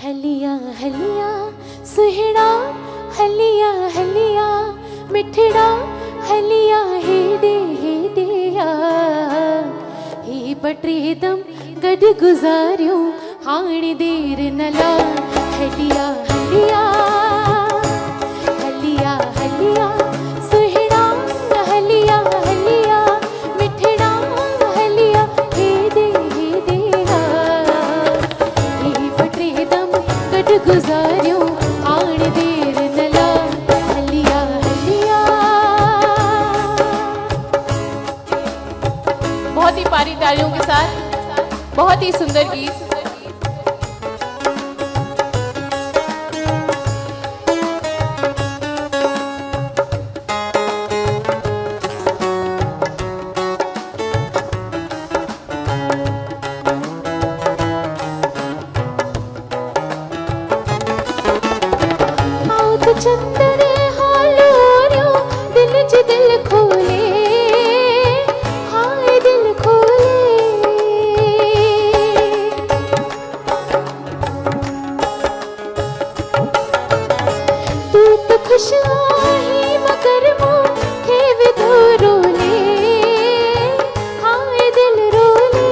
हलिया हलिया सुहिणा हलिया हलिया मिठड़ा हलिया हेडे हेडिया हे बटरेदम गड गुजारियो हाण देर नला हलिया हलिया हलिया हलिया सुहिणा हलिया हलिया मिठड़ा हलिया हेडे हेडिया हे बटरेदम गड गुजारियो हाण देर नला हलिया हलिया। बहुत ही प्यारी तालियों के साथ बहुत ही सुंदर गीत। चंदरे हालोरियो दिल च दिल खोले हाय दिल खोले तू तो खुश आई मगर मुझे भी तो रोले हाय दिल रोले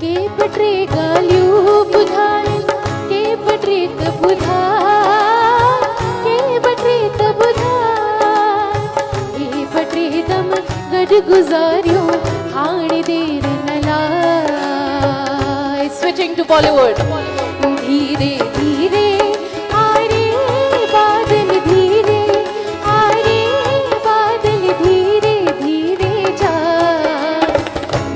के पटरे गालियों बुधा गुजारियो हाण देर नला। Switching to Bollywood. धीरे धीरे आरे बादल धीरे आरे बादल धीरे धीरे जा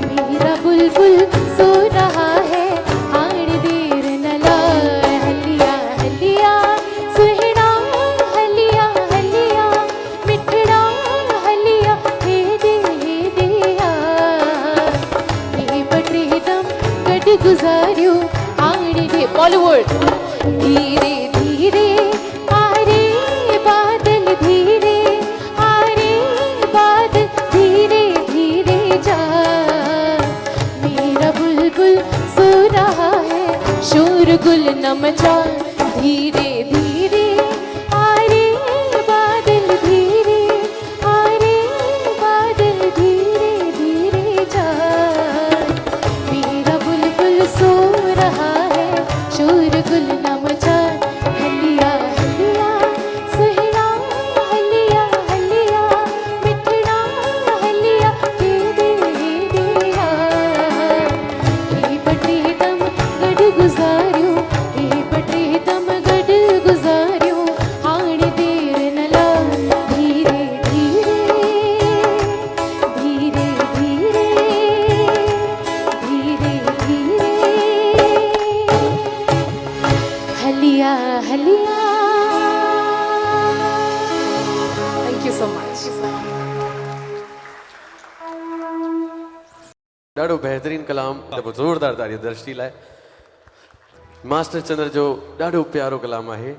मेरा बुलबुल सो रहा है हाण देर नला हलिया हलिया सुहिणा हलिया हलिया मिठड़ा हलिया हेडे हेडिया हे बटरेदम गड गुजारियो हाण दे बॉलीवुड। धीरे धीरे आरे बादल धीरे आरे बादल धीरे धीरे जा मेरा बुलबुल सो रहा है शोरगुल न मचा धीरे धीरे आरे बादल धीरे आरे बादल धीरे धीरे जा मेरा बुलबुल सो रहा है शोरगुल न मचा हलिया हलिया सुहिणा हलिया हलिया मिठड़ा हलिया हेडे हेडिया हे बटरेदम गड गुजारियो हे बटरेदम गड गुजारियो हाण देर नला धीरे धीरे धीरे धीरे धीरे धीरे हलिया हलिया। Thank you so much. ॾाढो बेहतरीन कलाम ज़ोरदार तारीफ़ दर्शी लाइ मास्टर चंद्र जो ॾाढो प्यारो कलाम आहे।